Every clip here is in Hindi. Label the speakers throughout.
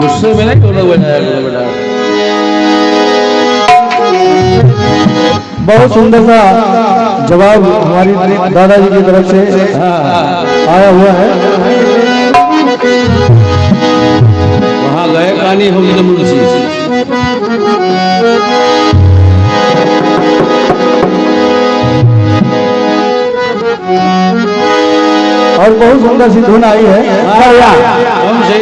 Speaker 1: गुस्से में नहीं ढोलक बजाया।
Speaker 2: बहुत सुंदर सा जवाब हमारी दादाजी की तरफ से आया हुआ है।
Speaker 1: वहाँ गए कहानी हम मुंशी
Speaker 2: और बहुत सुंदर सी धुन आई है।
Speaker 1: हमसे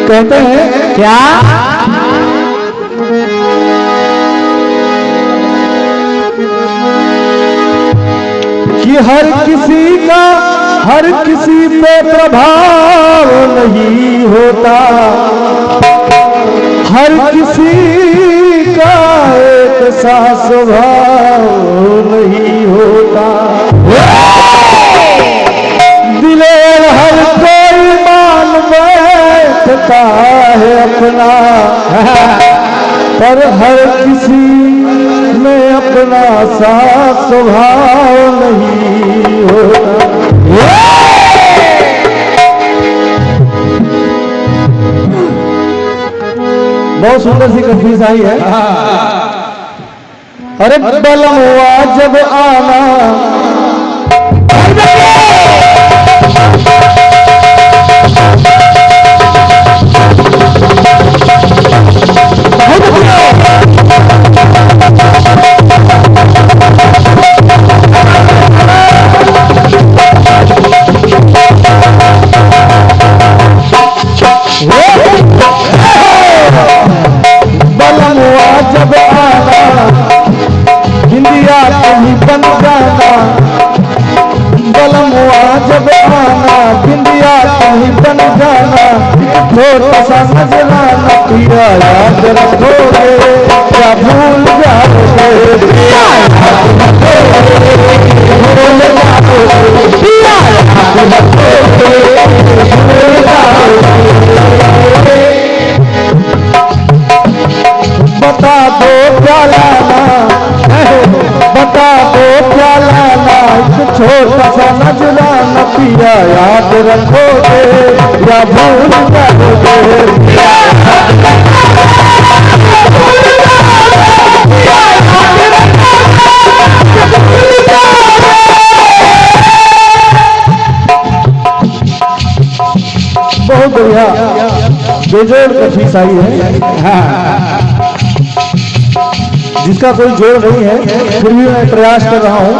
Speaker 2: कहते हैं क्या कि हर किसी पे प्रभाव नहीं होता, हर किसी का एक सा स्वभाव नहीं होता। दिलेर हर कोई मान बैठता है अपना, पर हर किसी में अपना सा स्वभाव नहीं होता। बहुत सुंदर सी कंफ्यूज आई है। अरे बलम हुआ जब आना बलम हुआ जब आना हिंदिया कहीं बन जाना, बलम हुआ जब आना बिंदिया कहीं बन जाना। छोटा सा नजराना पिया याद रखोगे क्या भूल जाओगे, पिया याद रखोगे भूल जाओगे, पिया याद रखोगे भूल जाओगे। बता दो क्या लाना, बता दो क्या लाना, एक छोटा सा नजराना पिया याद रखोगे या भूल जाओगे। बहुत बढ़िया बेजोड़ कथी साई है। जिसका कोई जोड़ नहीं है, फिर भी मैं प्रयास कर रहा हूं।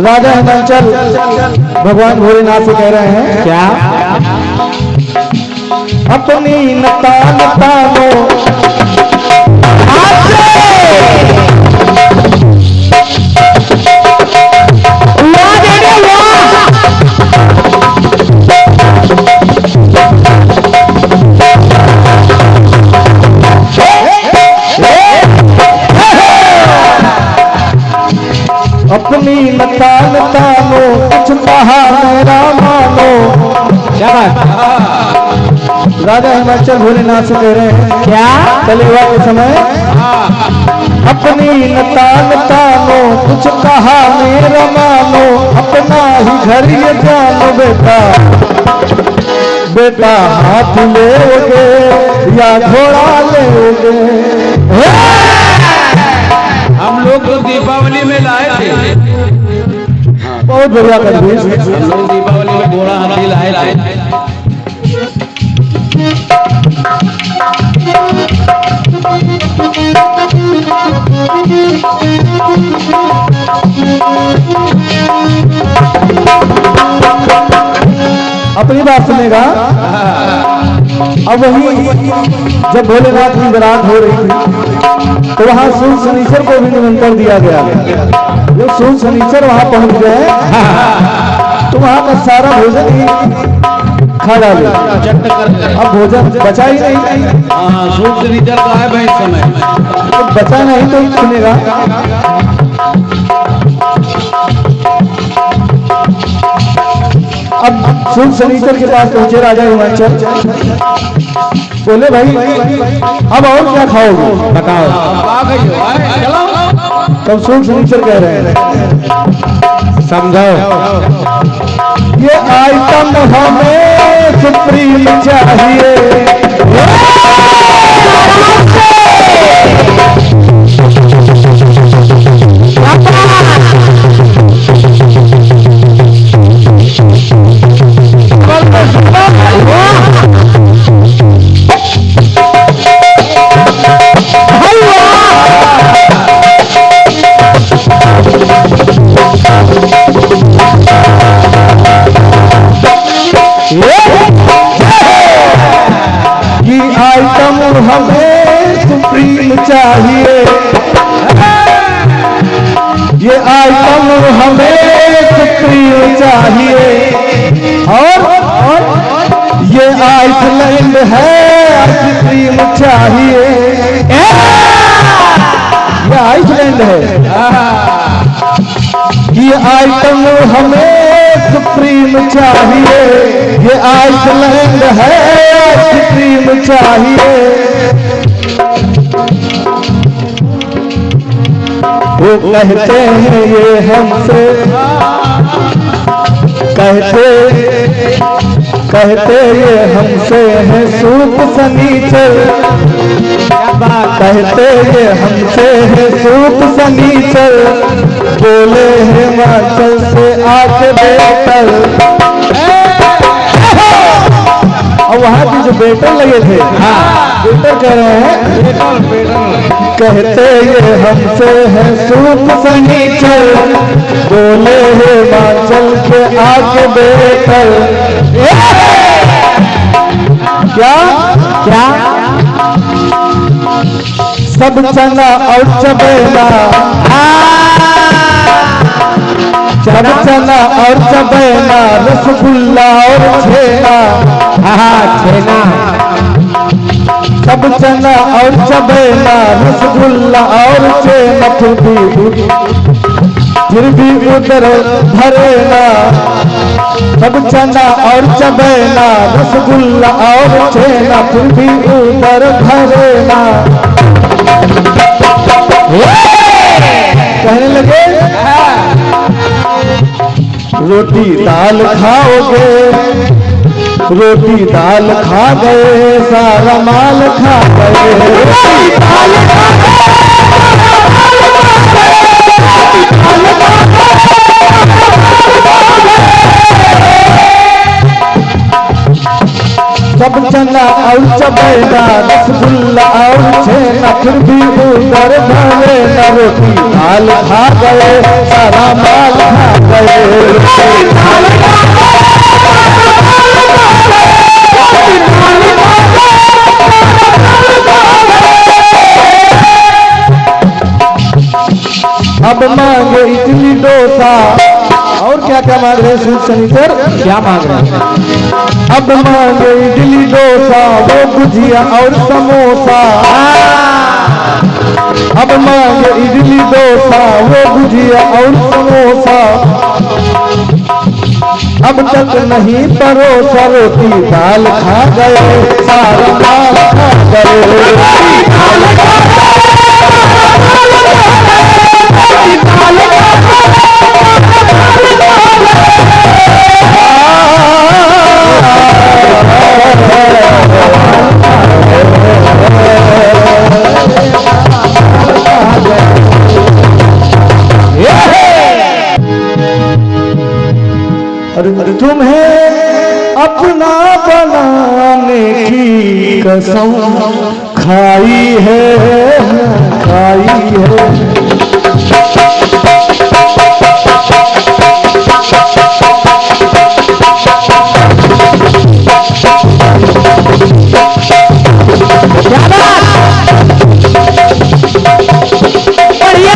Speaker 2: राजा हिमांचल भगवान भोलेनाथ से कह रहे हैं क्या, अपनी नता नतानो अपनी नता नतानो कुछ कहा मेरा मानो। क्या बात। राजा हिमाचल भोलेनाथ से कह रहे हैं क्या, कलियुग के समय अपनी नता नतानो कुछ कहा मेरा मानो। अपना ही घर ये जानो बेटा, बेटा हाथ लोगे या घोड़ा लोगे।
Speaker 1: हम लोग तो दीपावली में लाए थे।
Speaker 2: बहुत बढ़िया कंफ्यूज।
Speaker 1: हम लोग दीपावली में घोड़ा हाथी लाए थे।
Speaker 2: अपनी बात सुनेगा। अब वही जब भोलेनाथ की बारात हो रही थी तो वहां सूर्य शनिश्चर को भी निमंत्रण दिया गया, जब सूर्य शनिचर वहां पहुंच गए तो वहां का सारा भोजन ही खा डाले। अब भोजन बचा ही नहीं।
Speaker 1: हाँ, सूर्य शनिचर का है भाई समय।
Speaker 2: तो बचा नहीं तो सुनेगा। अब सूर्य शनिचर के पास पहुंचे राजा हिमाचल। बोले भाई अब और क्या खाओगे बताओ। तब सूर्य शनिचर कह रहे हैं समझाओ, ये आइटम हमें सुप्रीम चाहिए। आइटम हमें सुप्रीम चाहिए। ये आइटम हमें सुप्रीम चाहिए। और ये आइसलैंड है आइसक्रीम चाहिए। ये आइसलैंड है। ये आइटम हमें सुप्रीम चाहिए। ये आइसलैंड है आइसक्रीम चाहिए। वो कहते हैं ये हमसे कहते ये हमसे है सूप सनीचर। कहते ये हमसे है सूप सनीचर। बोले हिमाचल से आके बेटर। और वहां के जो बेटर लगे थे बेटर कह रहे हैं कहते ये हमसे है सूप सनीचर। बोले हिमाचल के आके बेटर। क्या क्या सब चना और चबेना। सब चना और चबेना रसगुल्ला और छेना। छेना सब चना और चबेना रसगुल्ला और छेना। फिर भी उधर भरेना। सब चना और चबेना रसगुल्ला और छेना। फिर भी उधर भरेना। कहने लगे रोटी दाल खाओगे। रोटी दाल खा गए सारा माल खा गए। रोटी दाल खा सब चना और चबेना रसगुल्ला और छेना। फिर भी उधर भरेना। रोटी दाल खा गए सारा माल खा गए। अब मांगे इडली डोसा। और क्या क्या मांग रहे सूर्य शनिचर क्या मांग रहे हैं। अब मांगे इडली डोसा वो गुजिया और समोसा। अब मांगे इडली डोसा वो गुजिया और समोसा। अब तक नहीं परोसा। रोटी दाल खा गए सारा माल खा गए। तुम्हें अपना बनाने की कसम खाई है खाई है। बढ़िया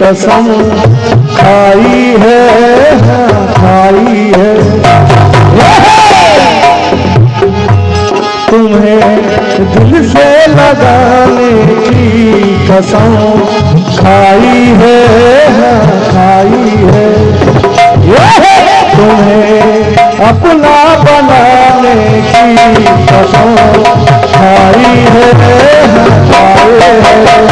Speaker 2: कसम खाई है, खाई है। तुम्हें दिल से लगाने की कसम खाई है, खाई है। तुम्हें अपना बनाने की कसम खाई है, खाई है।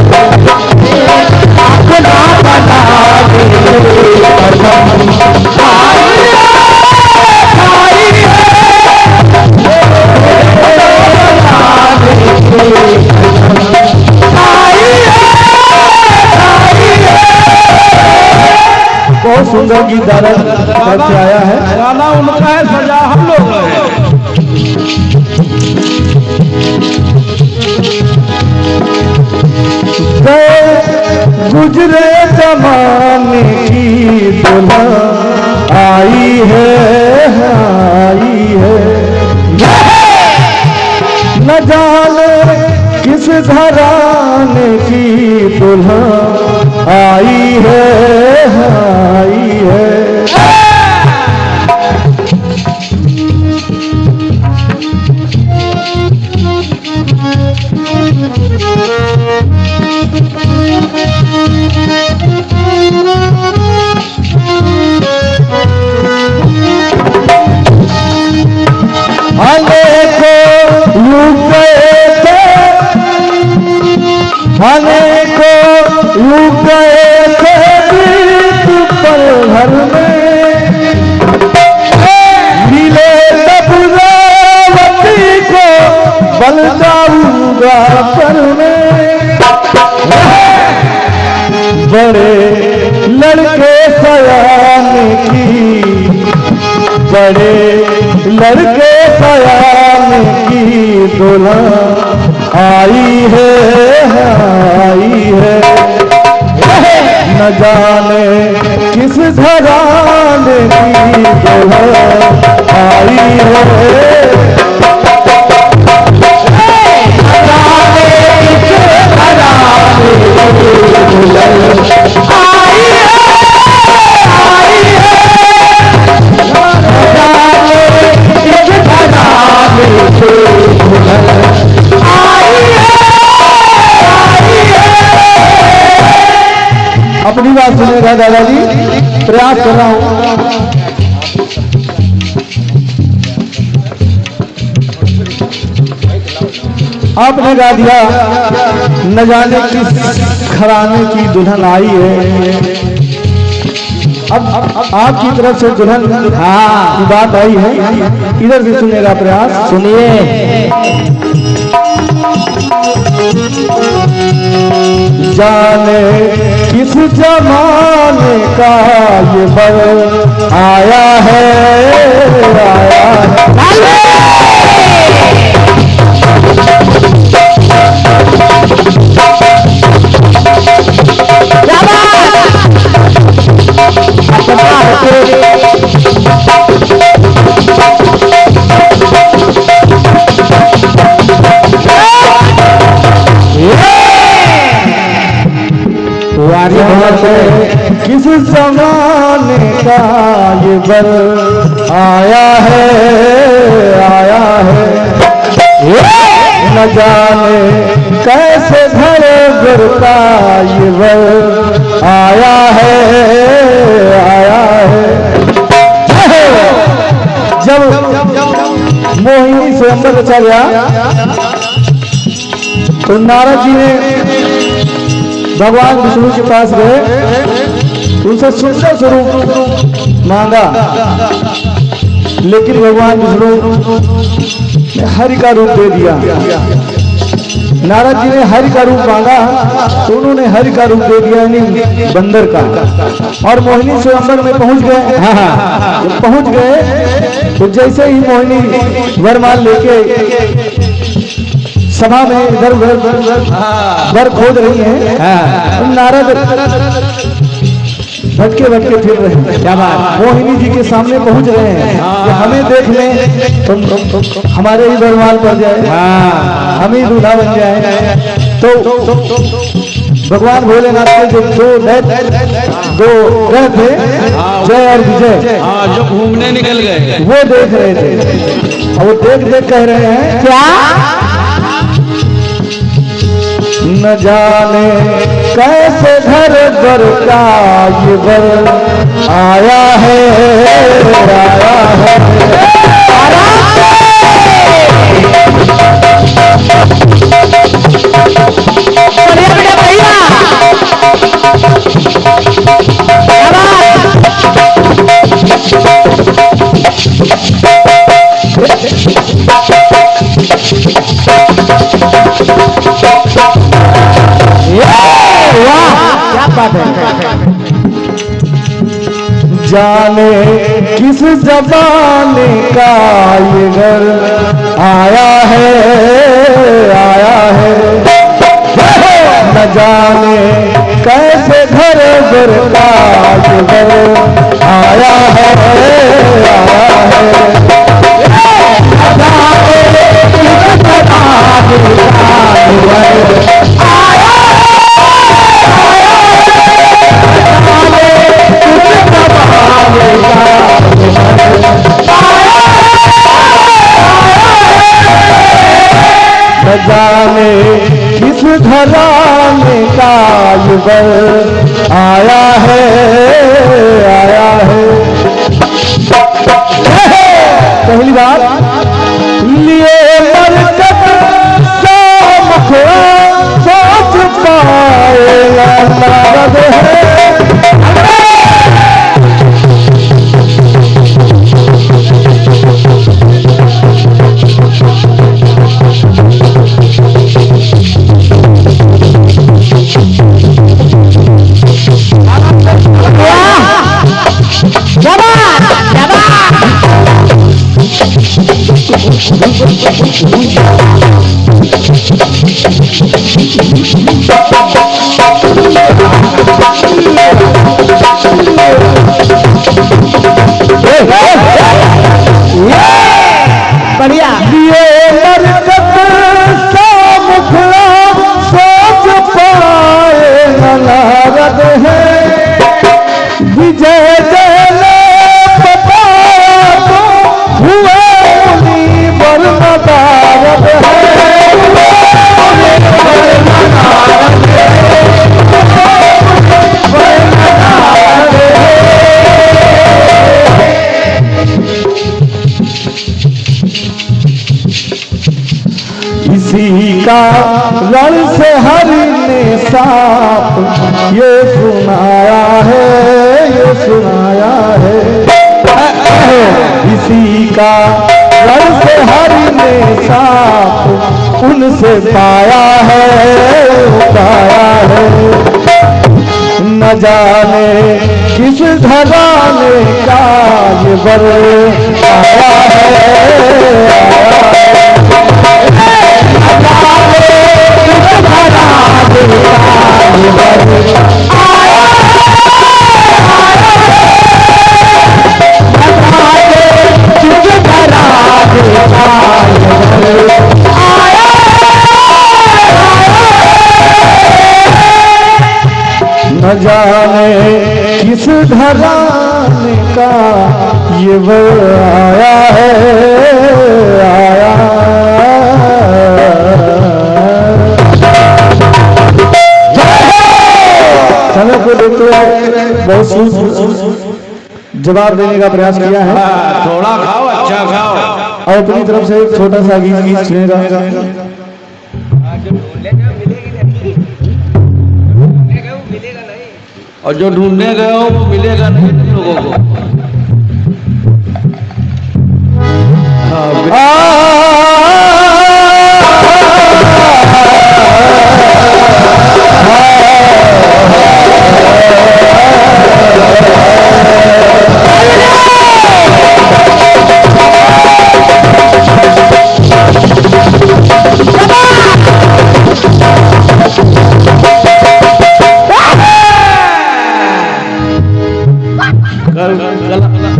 Speaker 2: अपना बनाने की कसम खाई है, खाई है। बहुत सुंदर गीत दादा करके आया है।
Speaker 1: गाना उनका है, सजा हम लोग हैं।
Speaker 2: गुजरे जमाने की दुल्हन आई है, आई है। न जाने किस घराने की दुल्हन आई है, आई है। अनेकों युग गए थे बीत पल भर में, मिले तब रावती को बल जाऊंगा पर में। बड़े लड़के सयाने की, बड़े लड़के सयाने की दुल्हन आई है, आई है। न जाने किस घराने की दुल्हन आई है। अपनी बात सुनेगा दादाजी, प्रयास कर रहा हूं। आपने गा दिया न जाने किस घराने की दुल्हन आई है। अब आपकी तरफ से दुल्हन की बात आई है, इधर भी सुनेगा प्रयास, सुनिए। जाने किस जमाने का ये बर आया है, आया है। किस जमाने का ये बर आया है, आया है। न जाने कैसे धड़े का ये बर आया है, आया है। जब मोहिनी से अंदर चल गया तो नारद जी ने भगवान विष्णु के पास गए, उनसे सुंदर स्वरूप मांगा, लेकिन भगवान विष्णु ने हरि का रूप दे दिया। नारद जी ने हरि का रूप मांगा तो उन्होंने हरि का रूप दे दिया, यानी बंदर का। और मोहिनी स्वयंवर में पहुंच गए। जब पहुंच गए तो जैसे ही मोहिनी वरमाल लेके सभा में इधर उधर वर खोद रही है, नारद भटके भटके फिर रहे हैं। क्या बात, मोहिनी जी के सामने पहुंच रहे हैं कि हमें देख लें तो हमारे ही वरमाल पड़ जाए, हम ही दूल्हा बन जाए। तो भगवान भोलेनाथ के जो दो ग्रह थे, जय और विजय,
Speaker 1: हाँ जो घूमने निकल गए
Speaker 2: वो देख रहे थे। और वो देख देख कह रहे हैं क्या, न जाने कैसे घर घर का ये बर आया है, आया है। क्या बात है। जाने किस जमाने का ये घर आया है, आया है। न जाने कैसे घर घर का ये घर आया है, आया है। न जाने किस घराने का युगल आया है, आया है। पहली बार लिए बरकत से मुखड़ा सोच पाएगा नारद है। बढ़िया ये बरकत से मुखड़ा सोच पाए नारद है। विजय जने बताया तो हुए मुनि बरनारद है। इसी का रण से हरि ने साप ये सुनाया है, ये सुनाया है। इसी का रण से हरि ने साप उनसे पाया है, पाया है। न जाने किस घराने का ये बर आया है, आया है। न जाने किस घराने का ये वो आया है, आया। समय को देखते हुए बहुत जवाब देने का प्रयास किया है।
Speaker 1: थोड़ा खाओ, अच्छा खाओ।
Speaker 2: और अपनी तरफ से एक छोटा सा गीत सुनेगा।
Speaker 1: और जो ढूंढने गए हो वो मिलेगा नहीं तुम लोगों को।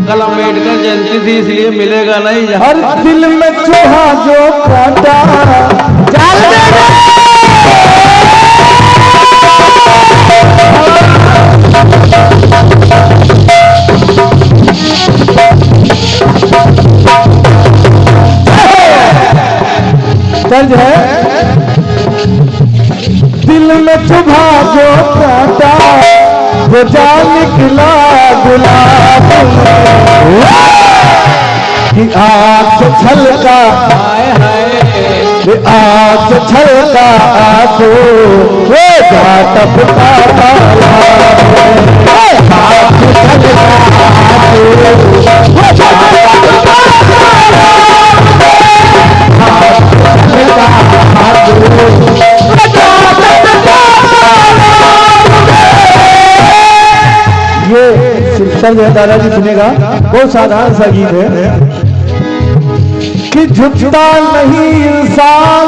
Speaker 1: कल अम्बेडकर जयंती थी इसलिए मिलेगा नहीं।
Speaker 2: हर दिल में चूहा जो काटा जा निकला गुलाब कि आग से छलका आग से छलका आंसू वो जा टपका आग से छलका आंसू वो जा टपका ये सिस्टम जो दादाजी सुनेगा बहुत साधारण सा गीत है कि झुकता नहीं इंसान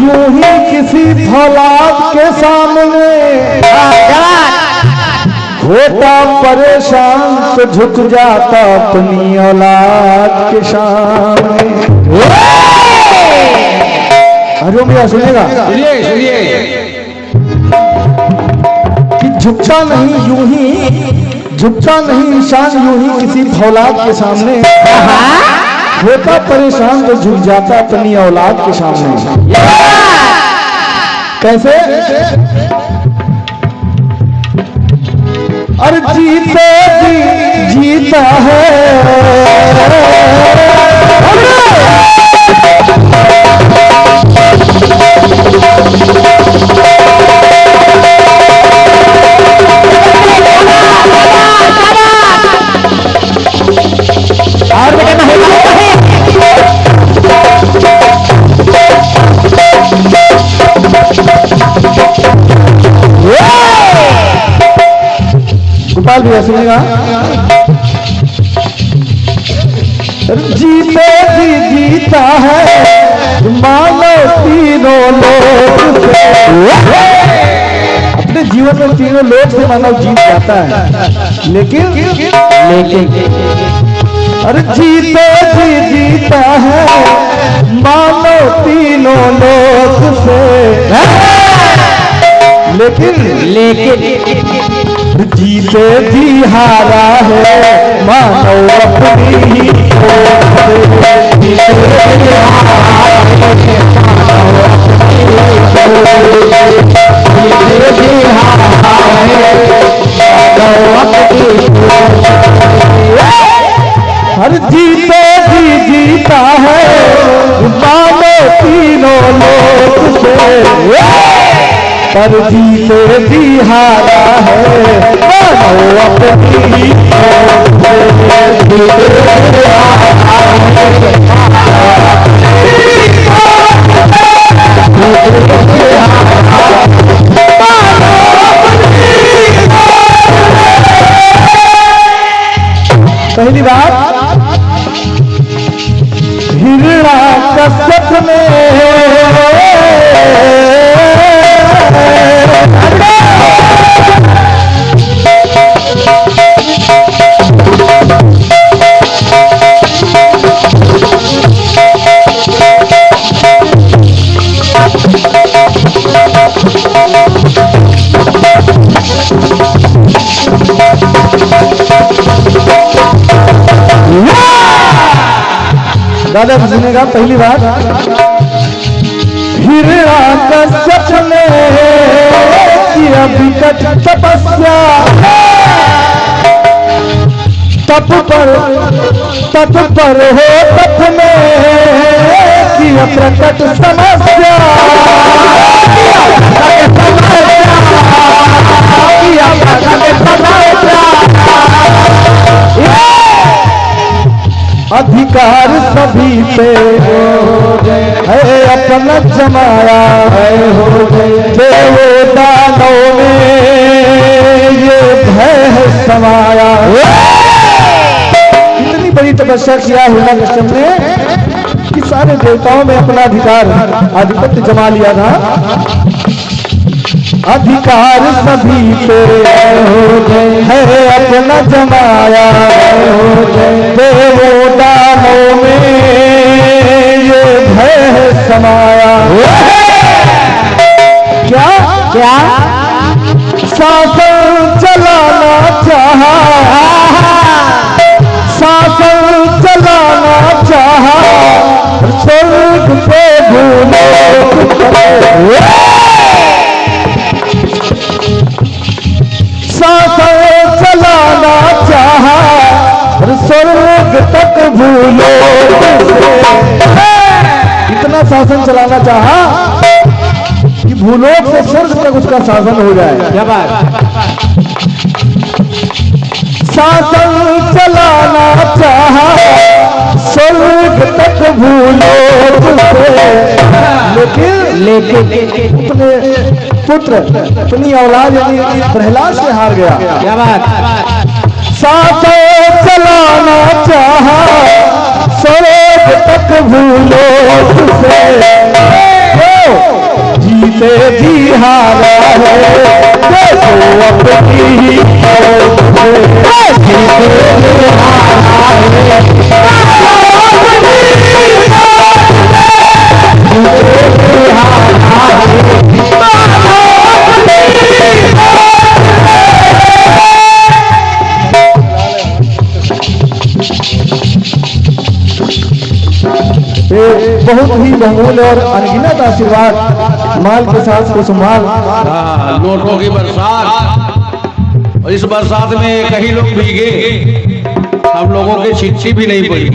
Speaker 2: यूं ही किसी फौलाद के सामने होता परेशान तो झुक जाता अपनी औलाद के सामने। अरे भैया सुनिएगा,
Speaker 1: सुनिए सुनिए।
Speaker 2: कि झुकता नहीं यूं ही, झुकता नहीं इंसान यूं ही किसी फौलाद के सामने होता परेशान तो झुक जाता अपनी औलाद के सामने। कैसे? अरे जीते जी जीता है और कहना है गोपाल भैया सुनेगा, जीते जी जीता है मानो तीनों लोग से, अपने जीवन में तीनों लोग से मानव जीत जाता है, लेकिन अरे जीते जी जीता है मानो तीनों लोग से, लेकिन जीते जी हारा है मानो अपनी ही हर जीते जी जीता है मानो तीनों लोग से, पर जीते जी हारा है मानो अपनी ही पहली बात हिरण्यकश्यप में दादा सुनेगा, पहली बात हिरण्यकश्यप ने किया विकट तपस्या, तप पर हो तप में किया प्रकट समस्या, अधिकार सभी पे है अपना जमाया है, देवो दानों में ये भय है समाया। इतनी बड़ी तपस्या किया हिरण्यकश्यप ने कि सारे देवताओं में अपना अधिकार आधिपत्य जमा लिया था। अधिकार सभी पे है अपना जमाया, देवो दानों में ये भय है समाया। क्या शासन चलाना चाहा, शासन चलाना चाहा स्वर्ग पे भूलोक, भूलो इतना शासन चलाना चाहा कि भूलोक से स्वर्ग तक उसका शासन हो जाए। क्या बात। शासन चलाना चाहा स्वर्ग तक भूलोक से, लेकिन अपने पुत्र अपनी औलाद यानी प्रहलाद से हार गया। क्या बात। शासन चलाना चाहा स्वर्ग तक भूलोक से, जीते जी हारा है देखो अपनी ही जीते जी हारा है बहुत ही बहुमूल्य और अनगिनत आशीर्वाद माल के साथ कुसुमाल।
Speaker 1: नोटों की बरसात, और इस बरसात में कई लोग भीगे, हम लोगों की चिट्ठी भी नहीं पड़ी।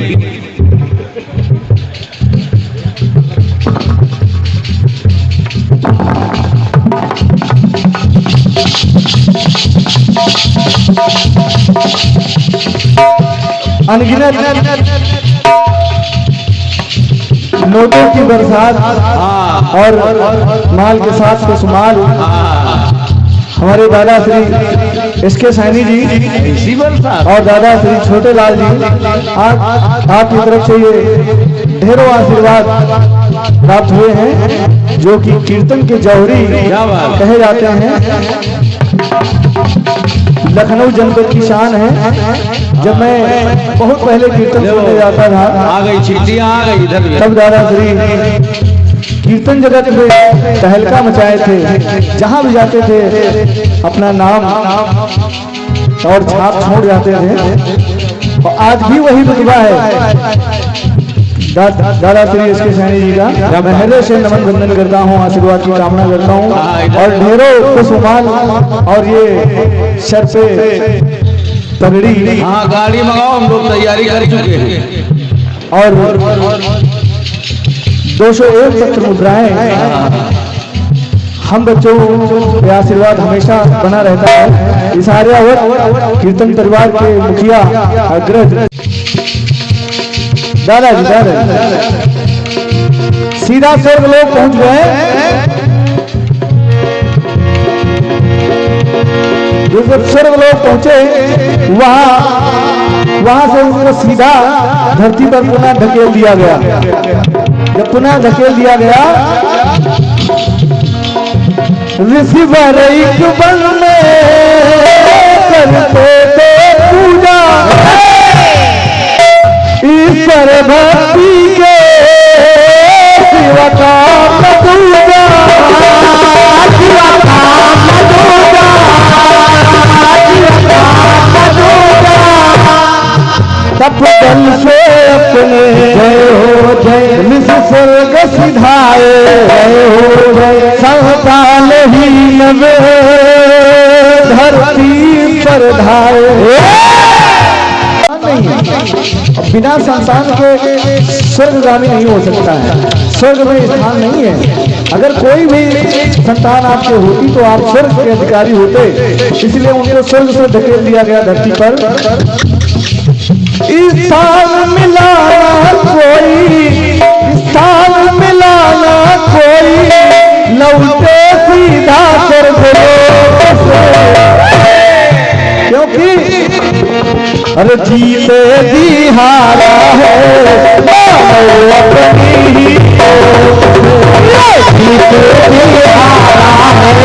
Speaker 2: अनगिनत नोटों की बरसात और माल के साथ कुसुमाल। हमारे दादा श्री एस के सैनी जी और दादा श्री छोटे लाल जी आपकी तरफ से ये ढेरों आशीर्वाद प्राप्त हुए हैं, जो कि कीर्तन के जौहरी कहे जाते हैं। लखनऊ जनपद की शान है। जब मैं बहुत पहले कीर्तन सुनने जाता था,
Speaker 1: आ गई चिट्ठियां आ गई इधर,
Speaker 2: तब दादा श्री कीर्तन जगत में तहलका मचाए थे। जहां भी जाते थे अपना नाम और छाप छोड़ जाते थे, और आज भी वही रुतबा है। दादा श्री एस के सैनी जी का मैं हृदय से नमन वंदन करता हूँ, आशीर्वाद की कामना करता हूँ, और ढेरों कुसुमाल और ये सर पे पगड़ी।
Speaker 1: हाँ गाड़ी मंगाओ, हम लोग तैयारी कर चुके हैं।
Speaker 2: और 201 सत्र मुद्राएं हम बच्चों के आशीर्वाद हमेशा बना रहता है। इस आर्यावर्त कीर्तन परिवार के मुखिया अग्रज दादाजी सीधा स्वर्ग लोग पहुंच गए। जब स्वर्ग लोग पहुंचे, वहां से उनको सीधा धरती पर पुनः धकेल दिया गया। जब पुनः धकेल दिया गया, ऋषि वैरिक वन में करते थे पूजा ईश्वर भक्ति के शिव का मधुजा, शिव का मधुजा, शिव का मधुजा। तपदल से अपने जय हो जय निज स्वर्ग सिधाए, जय हो जय संतान ही नवे धरती पर धाए। बिना संतान के स्वर्गगामी नहीं हो सकता है, स्वर्ग में स्थान नहीं है। अगर कोई भी संतान आपके होती तो आप स्वर्ग के अधिकारी होते, इसलिए उनको स्वर्ग से धकेल दिया गया धरती पर। स्थान मिलाना कोई, स्थान मिलाना कोई लौटे सीधा स्वर्ग से, क्योंकि अरे जीते जी हारा है अपनी ही, जीते जी हारा है,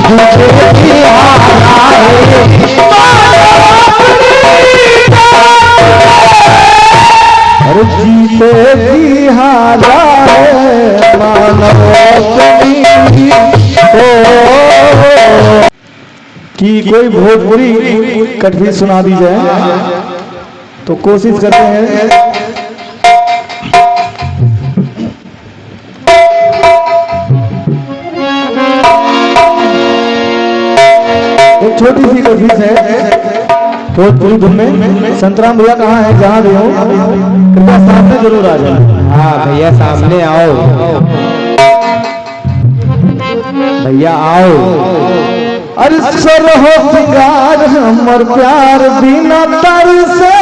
Speaker 2: जीते जी हारा है, अरे जीते जी हारा है मानव अपनी कि कोई भोजपुरी कटवी सुना दी जाए तो कोशिश करते हैं। एक छोटी सी कोशिश है, भोजपुरी धुन में। संतराम भैया कहाँ है? जहाँ भी हो कृपया सामने जरूर आ जाए। हाँ भैया सामने आओ, भैया आओ। अरे सर हो सिंगार हमर प्यार बिना तर से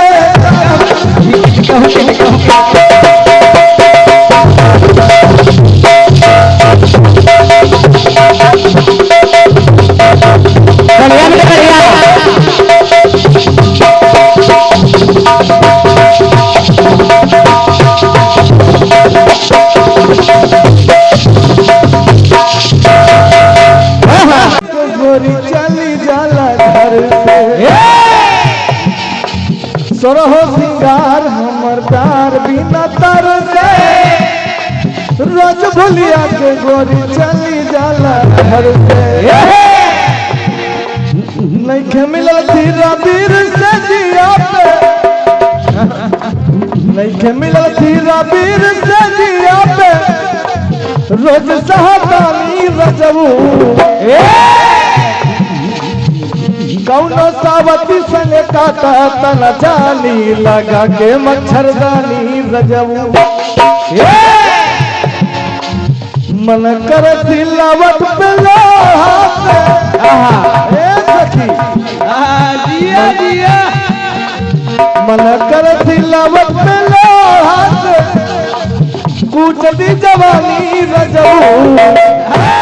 Speaker 2: गोरी चली जाला घर से। सोरहो सिंगार हमर प्यार बिना तर से रोज भुलिया के गोरी चली जाला घर से। नहीं मिलल धीरा वीर से जिया पे, नहीं मिलल धीरा वीर से जिया पे रोज सहतानी रजबू। कौनो सावती संग काटा तन जानी लगा के मच्छरदानी रजबू। मन कर सिलावट पे मन कर सिलावट पे कूचती जवानी रजबू।